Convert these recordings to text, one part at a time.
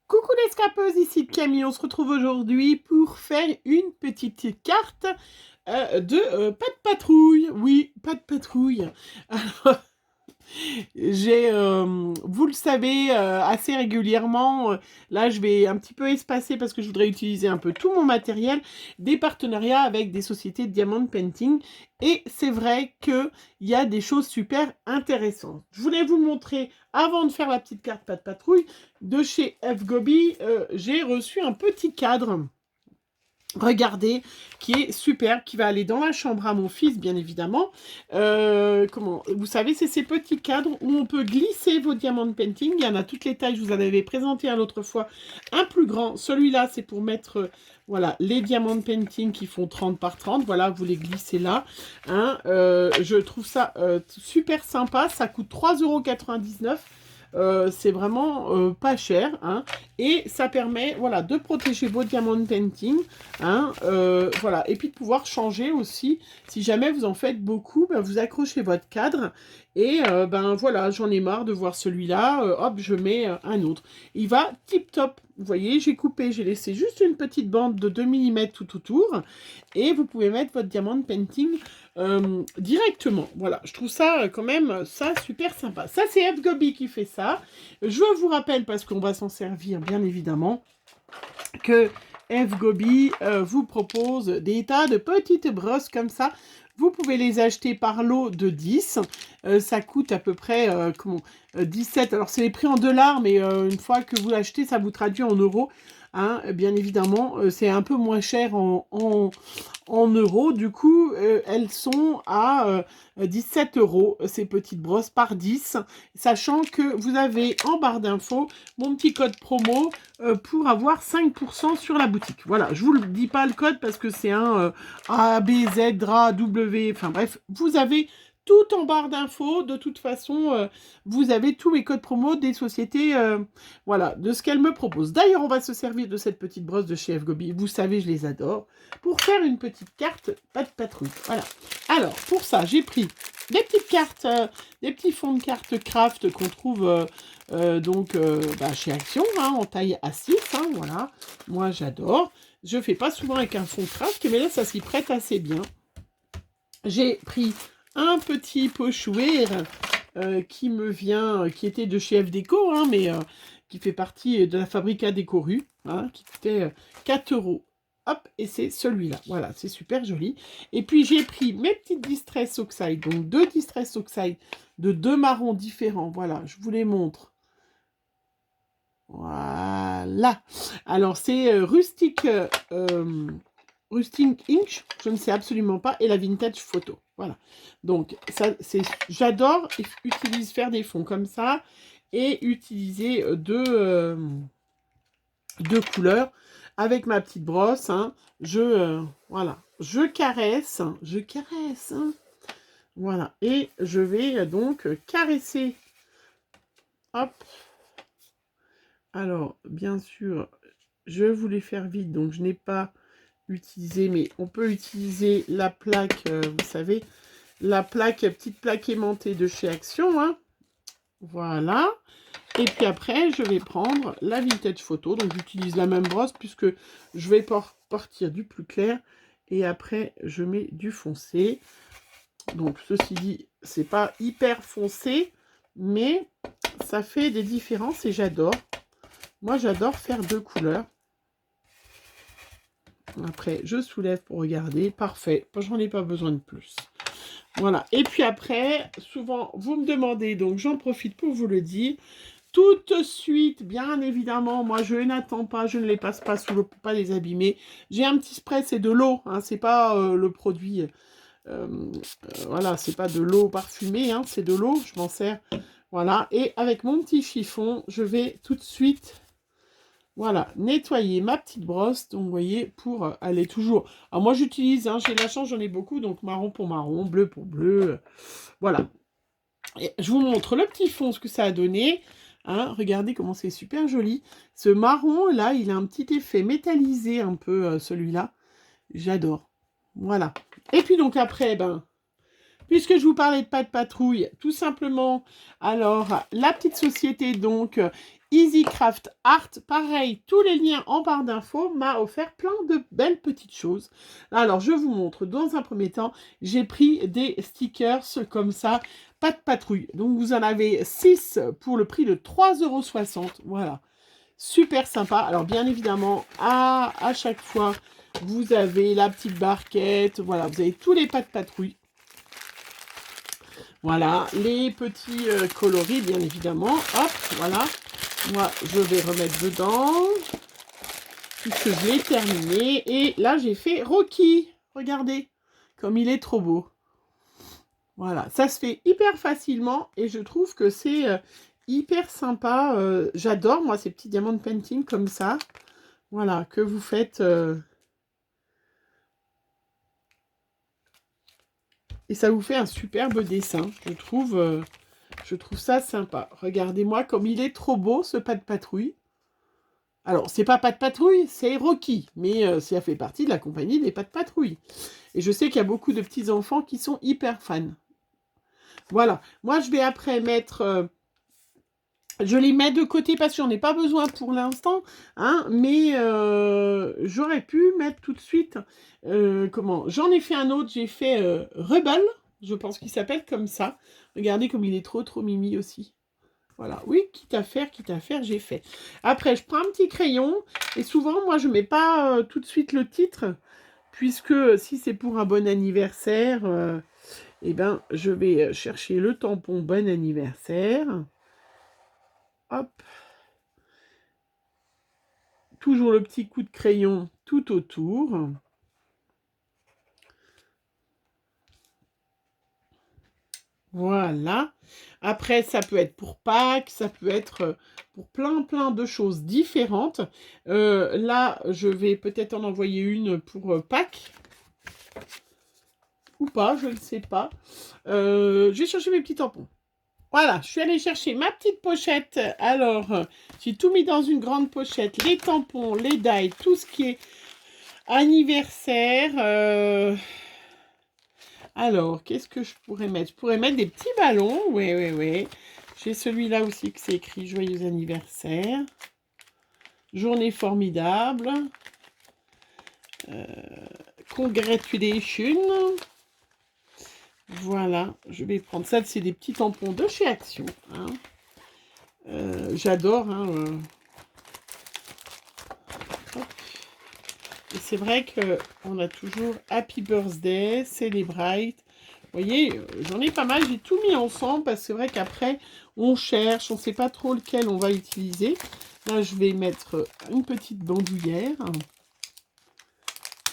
Coucou les scapeuses, ici Camille, on se retrouve aujourd'hui pour faire une petite carte de pas de patrouille. Oui, pas de patrouille. Alors, j'ai, vous le savez, assez régulièrement, là je vais un petit peu espacer parce que je voudrais utiliser un peu tout mon matériel, des partenariats avec des sociétés de diamond painting. Et c'est vrai qu'il y a des choses super intéressantes. Je voulais vous montrer, avant de faire la petite carte pas de patrouille, de chez Fgobi, j'ai reçu un petit cadre. Regardez, qui est super, qui va aller dans la chambre à mon fils, bien évidemment. Vous savez, c'est ces petits cadres où on peut glisser vos diamants painting. Il y en a toutes les tailles, je vous en avais présenté un autre fois. Un plus grand, celui-là, c'est pour mettre, voilà, les diamants painting qui font 30 par 30. Voilà, vous les glissez là. Hein, je trouve ça super sympa. Ça coûte 3,99 €. C'est vraiment pas cher, hein, et ça permet, voilà, de protéger vos diamond painting, hein, voilà, et puis de pouvoir changer aussi, si jamais vous en faites beaucoup, ben, vous accrochez votre cadre, et ben voilà, j'en ai marre de voir celui-là, hop, je mets un autre. Il va tip top, vous voyez, j'ai coupé, j'ai laissé juste une petite bande de 2 mm tout autour, et vous pouvez mettre votre diamond painting directement. Voilà, je trouve ça quand même ça super sympa. Ça, c'est Fgobi qui fait ça. Je vous rappelle, parce qu'on va s'en servir bien évidemment, que Fgobi vous propose des tas de petites brosses comme ça. Vous pouvez les acheter par lot de 10. Ça coûte à peu près 17. Alors, c'est les prix en dollars, mais une fois que vous l'achetez, ça vous traduit en euros. Hein, bien évidemment, c'est un peu moins cher en euros. Du coup, elles sont à 17 €, ces petites brosses par 10. Sachant que vous avez en barre d'infos mon petit code promo pour avoir 5% sur la boutique. Voilà, je vous le dis pas le code parce que c'est un A, B, Z, DRA, W, enfin bref, vous avez tout en barre d'infos. De toute façon, vous avez tous mes codes promo des sociétés, voilà, de ce qu'elles me proposent. D'ailleurs, on va se servir de cette petite brosse de chez Fgobi. Vous savez, je les adore. Pour faire une petite carte, pas de patrouille. Voilà. Alors, pour ça, j'ai pris des petites cartes, des petits fonds de cartes craft qu'on trouve donc chez Action, hein, en taille A6, hein, voilà. Moi, j'adore. Je fais pas souvent avec un fond craft, mais là, ça s'y prête assez bien. J'ai pris un petit pochouer qui me vient, qui était de chez FDéco, hein, mais qui fait partie de la Fabrica Décoru, hein, qui coûtait 4 €. Hop, et c'est celui-là. Voilà, c'est super joli. Et puis, j'ai pris mes petites Distress Oxide, donc 2 Distress Oxide de 2 marrons différents. Voilà, je vous les montre. Voilà. Alors, c'est Rustic Ink, je ne sais absolument pas, et la Vintage Photo. Voilà. Donc, ça, c'est, j'adore faire des fonds comme ça et utiliser deux couleurs avec ma petite brosse. Hein, voilà, je caresse. Hein, voilà, et je vais donc caresser. Hop. Alors, bien sûr, je voulais faire vite, donc je n'ai pas utilisé, mais on peut utiliser la plaque, vous savez, la plaque, petite plaque aimantée de chez Action, hein. Voilà. Et puis après, je vais prendre la Vintage Photo, donc j'utilise la même brosse puisque je vais partir du plus clair et après je mets du foncé. Donc ceci dit, c'est pas hyper foncé, mais ça fait des différences et j'adore. Moi, j'adore faire 2 couleurs. Après, je soulève pour regarder. Parfait. J'en ai pas besoin de plus. Voilà. Et puis après, souvent, vous me demandez, donc j'en profite pour vous le dire. Tout de suite, bien évidemment, moi, je n'attends pas, je ne les passe pas sous l'eau pour pas les abîmer. J'ai un petit spray, c'est de l'eau. Hein, c'est pas le produit... voilà, c'est pas de l'eau parfumée, hein, c'est de l'eau. Je m'en sers. Voilà. Et avec mon petit chiffon, je vais tout de suite... Voilà, nettoyer ma petite brosse, donc vous voyez, pour aller toujours... Alors moi j'utilise, hein, j'ai la chance, j'en ai beaucoup, donc marron pour marron, bleu pour bleu, voilà. Et je vous montre le petit fond, ce que ça a donné. Hein, regardez comment c'est super joli. Ce marron, là, il a un petit effet métallisé un peu, celui-là. J'adore. Voilà. Et puis donc après, ben, Puisque je vous parlais de Pat' Patrouille, tout simplement, alors, la petite société, donc, Easy Craft Art, pareil, tous les liens en barre d'infos, m'a offert plein de belles petites choses. Alors, je vous montre, dans un premier temps, j'ai pris des stickers comme ça, Pat' Patrouille. Donc, vous en avez 6 pour le prix de 3,60 €. Voilà, super sympa. Alors, bien évidemment, à chaque fois, vous avez la petite barquette, voilà, vous avez tous les Pat' Patrouille. Voilà, les petits coloris, bien évidemment. Hop, voilà. Moi, je vais remettre dedans. Puisque je l'ai terminé. Et là, j'ai fait Rocky. Regardez, comme il est trop beau. Voilà, ça se fait hyper facilement. Et je trouve que c'est hyper sympa. J'adore, moi, ces petits diamants de painting comme ça. Voilà, que vous faites... Et ça vous fait un superbe dessin, je trouve ça sympa. Regardez-moi comme il est trop beau, ce Pat' Patrouille. Alors, c'est pas Pat' Patrouille, c'est Rocky, mais ça fait partie de la compagnie des Pat' Patrouille. Et je sais qu'il y a beaucoup de petits-enfants qui sont hyper fans. Voilà, moi je vais après mettre... je les mets de côté parce que j'en ai pas besoin pour l'instant, hein, mais j'aurais pu mettre tout de suite... comment? J'en ai fait un autre, j'ai fait Rebel, je pense qu'il s'appelle comme ça. Regardez comme il est trop mimi aussi. Voilà, oui, quitte à faire, j'ai fait. Après, je prends un petit crayon, et souvent, moi, je ne mets pas tout de suite le titre, puisque si c'est pour un bon anniversaire, eh ben, je vais chercher le tampon bon anniversaire. Hop. Toujours le petit coup de crayon tout autour. Voilà. Après, ça peut être pour Pâques, ça peut être pour plein de choses différentes. Là, je vais peut-être en envoyer une pour Pâques. Ou pas, je ne sais pas. Je vais chercher mes petits tampons. Voilà, je suis allée chercher ma petite pochette. Alors, j'ai tout mis dans une grande pochette. Les tampons, les die, tout ce qui est anniversaire. Alors, qu'est-ce que je pourrais mettre? Je pourrais mettre des petits ballons. Oui. J'ai celui-là aussi que c'est écrit Joyeux anniversaire. Journée formidable. Congratulations. Voilà, je vais prendre ça. C'est des petits tampons de chez Action. Hein. J'adore. Hein, Et c'est vrai qu'on a toujours Happy Birthday, Celebrate. Vous voyez, j'en ai pas mal. J'ai tout mis ensemble parce que c'est vrai qu'après, on cherche. On ne sait pas trop lequel on va utiliser. Là, je vais mettre une petite bandoulière.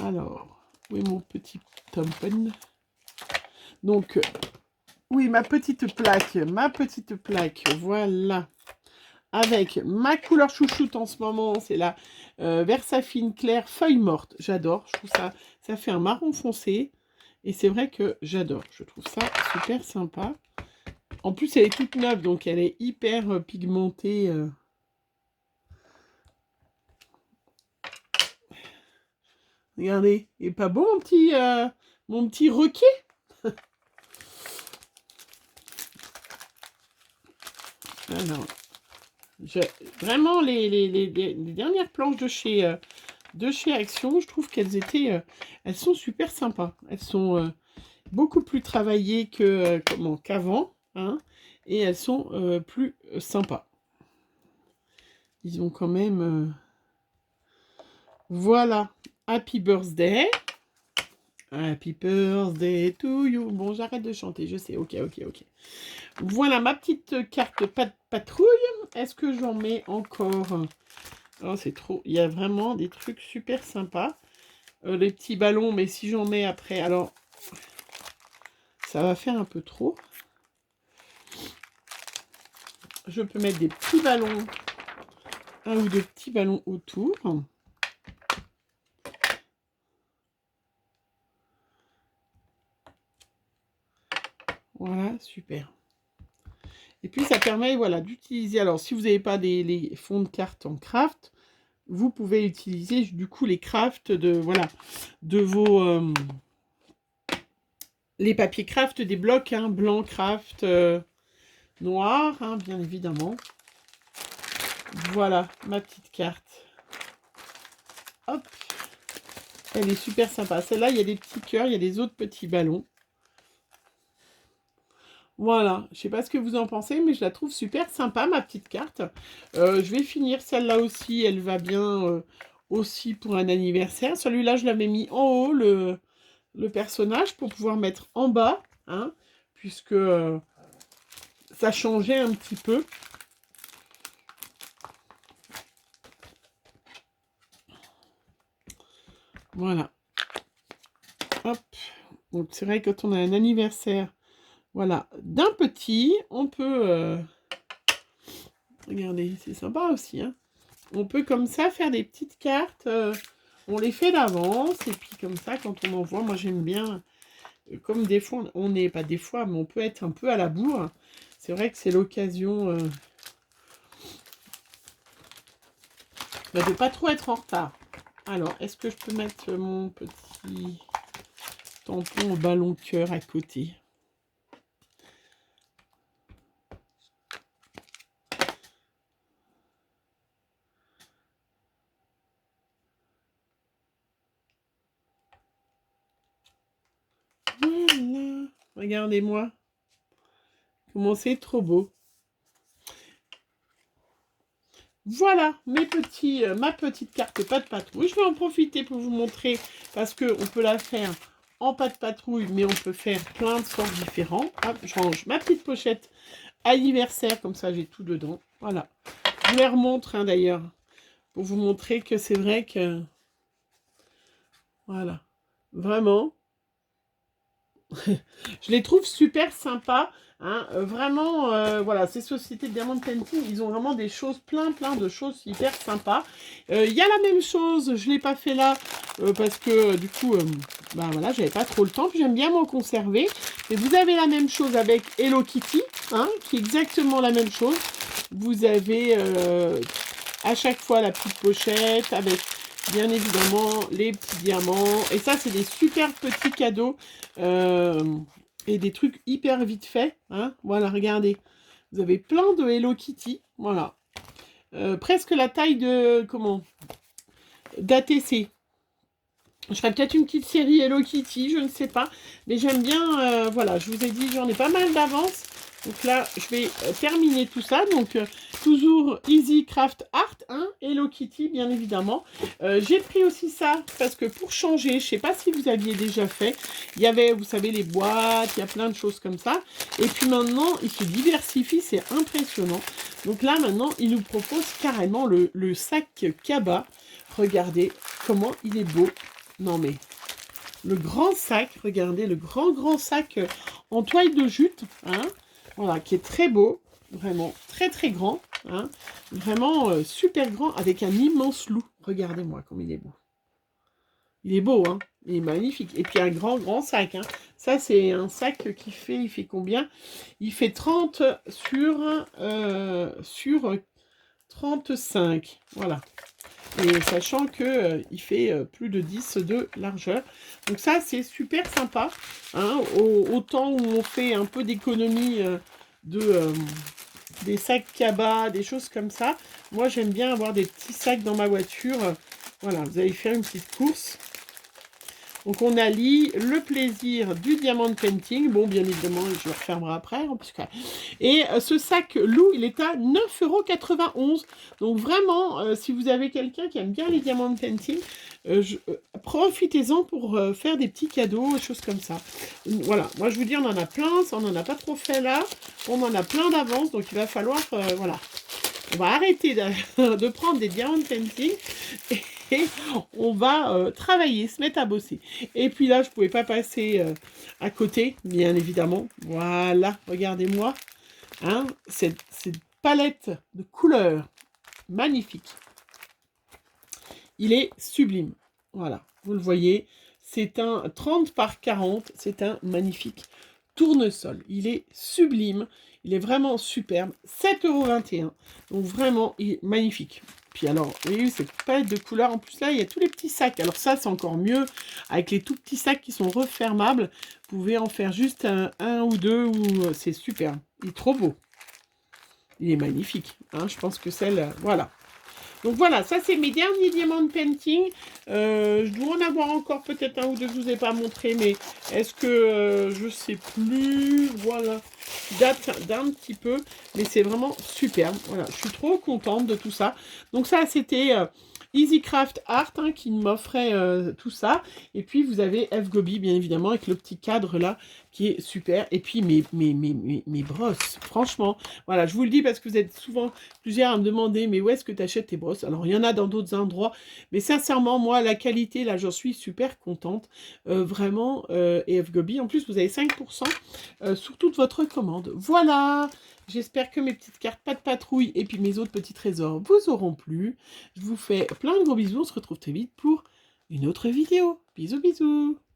Alors, où est mon petit tampon? Donc, oui, ma petite plaque, voilà. Avec ma couleur chouchoute en ce moment, c'est la Versafine claire feuille morte. J'adore, je trouve ça fait un marron foncé. Et c'est vrai que j'adore, je trouve ça super sympa. En plus, elle est toute neuve, donc elle est hyper pigmentée. Regardez, il est pas beau mon petit requin? Alors, vraiment, les dernières planches de chez Action, je trouve qu'elles elles sont super sympas. Elles sont beaucoup plus travaillées qu'avant, hein, et elles sont plus sympas. Ils ont quand même... Voilà, Happy Birthday. Happy Birthday to you. Bon, j'arrête de chanter, je sais, ok. Voilà ma petite carte patrouille. Est-ce que j'en mets encore? Oh, c'est trop. Il y a vraiment des trucs super sympas. Les petits ballons, mais si j'en mets après, alors ça va faire un peu trop. Je peux mettre des petits ballons, un ou deux petits ballons autour. Voilà, super. Et puis ça permet, voilà, d'utiliser. Alors, si vous n'avez pas les fonds de cartes en craft, vous pouvez utiliser du coup les crafts de vos les papiers craft des blocs, hein, blanc craft, noir, hein, bien évidemment. Voilà, ma petite carte. Hop. Elle est super sympa. Celle-là, il y a des petits cœurs, il y a des autres petits ballons. Voilà, je sais pas ce que vous en pensez, mais je la trouve super sympa, ma petite carte. Je vais finir celle-là aussi, elle va bien aussi pour un anniversaire. Celui-là, je l'avais mis en haut, le personnage, pour pouvoir mettre en bas, hein, puisque ça changeait un petit peu. Voilà. Hop. Donc, c'est vrai, quand on a un anniversaire, voilà, d'un petit, on peut... regardez, c'est sympa aussi, hein. On peut comme ça faire des petites cartes. On les fait d'avance. Et puis comme ça, quand on envoie, moi j'aime bien... comme des fois, on n'est pas des fois, mais on peut être un peu à la bourre. C'est vrai que c'est l'occasion de pas trop être en retard. Alors, est-ce que je peux mettre mon petit tampon au ballon cœur à côté? Voilà. Regardez-moi. Comment c'est trop beau. Voilà, ma petite carte pas de patrouille. Je vais en profiter pour vous montrer, parce qu'on peut la faire en pas de patrouille, mais on peut faire plein de sortes différents. Hop, je range ma petite pochette anniversaire, comme ça j'ai tout dedans. Voilà. Je vous les remontre, hein, d'ailleurs, pour vous montrer que c'est vrai que... Voilà. Vraiment. Je les trouve super sympas. Hein, vraiment, voilà, ces sociétés de Diamond Painting, ils ont vraiment des choses, plein de choses hyper sympas. Il y a la même chose, je ne l'ai pas fait là, parce que du coup, bah voilà, j'avais pas trop le temps, puis j'aime bien m'en conserver. Et vous avez la même chose avec Hello Kitty, hein, qui est exactement la même chose. Vous avez à chaque fois la petite pochette avec... bien évidemment, les petits diamants. Et ça, c'est des super petits cadeaux. Et des trucs hyper vite faits. Hein. Voilà, regardez. Vous avez plein de Hello Kitty. Voilà. Presque la taille de... Comment d'ATC. Je ferai peut-être une petite série Hello Kitty, je ne sais pas. Mais j'aime bien... voilà, je vous ai dit, j'en ai pas mal d'avance. Donc là, je vais terminer tout ça. Donc, toujours Easy Craft Art, hein, Hello Kitty, bien évidemment. J'ai pris aussi ça, parce que pour changer, je ne sais pas si vous aviez déjà fait, il y avait, vous savez, les boîtes, il y a plein de choses comme ça. Et puis maintenant, il se diversifie, c'est impressionnant. Donc là, maintenant, il nous propose carrément le sac Kaba. Regardez comment il est beau. Non mais... Le grand sac, regardez, le grand sac en toile de jute, hein. Voilà, qui est très beau, vraiment très grand, hein, vraiment super grand, avec un immense loup. Regardez-moi comme il est beau. Il est beau, hein, il est magnifique. Et puis un grand sac, hein. Ça, c'est un sac qui fait, il fait combien? Il fait 30 sur 35, voilà. Et sachant que il fait plus de 10 de largeur. Donc ça, c'est super sympa. Hein, au temps où on fait un peu d'économie des sacs cabas, des choses comme ça. Moi, j'aime bien avoir des petits sacs dans ma voiture. Voilà, vous allez faire une petite course. Donc, on allie le plaisir du diamond painting. Bon, bien évidemment, je le refermerai après. Hein, et ce sac loup, il est à 9,91 €. Donc, vraiment, si vous avez quelqu'un qui aime bien les diamond painting, profitez-en pour faire des petits cadeaux, des choses comme ça. Voilà, moi, je vous dis, on en a plein. Ça, on n'en a pas trop fait là. On en a plein d'avance. Donc, il va falloir, voilà. On va arrêter de prendre des diamond painting et on va travailler, se mettre à bosser. Et puis là, je ne pouvais pas passer à côté, bien évidemment. Voilà, regardez-moi. Hein, cette palette de couleurs magnifique. Il est sublime. Voilà, vous le voyez. C'est un 30 par 40. C'est un magnifique tournesol. Il est sublime. Il est vraiment superbe. 7,21 €. Donc vraiment, il est magnifique. Puis alors, oui, cette palette de couleurs, en plus là, il y a tous les petits sacs. Alors ça, c'est encore mieux, avec les tout petits sacs qui sont refermables. Vous pouvez en faire juste un ou deux, ou c'est super. Il est trop beau. Il est magnifique. Hein, je pense que celle, voilà. Donc voilà, ça c'est mes derniers diamants painting. Je dois en avoir encore peut-être un ou deux que je vous ai pas montré, mais est-ce que je sais plus. Voilà, date d'un petit peu, mais c'est vraiment superbe. Voilà, je suis trop contente de tout ça. Donc ça c'était EasyCraft Art hein, qui m'offrait tout ça. Et puis vous avez F Gobi bien évidemment avec le petit cadre là qui est super. Et puis mes brosses, franchement. Voilà, je vous le dis parce que vous êtes souvent plusieurs à me demander, mais où est-ce que tu achètes tes brosses? Alors, il y en a dans d'autres endroits, mais sincèrement, moi, la qualité, là, j'en suis super contente. Vraiment, et F-Gobi, en plus, vous avez 5% sur toute votre commande. Voilà! J'espère que mes petites cartes pas de patrouille et puis mes autres petits trésors vous auront plu. Je vous fais plein de gros bisous. On se retrouve très vite pour une autre vidéo. Bisous, bisous!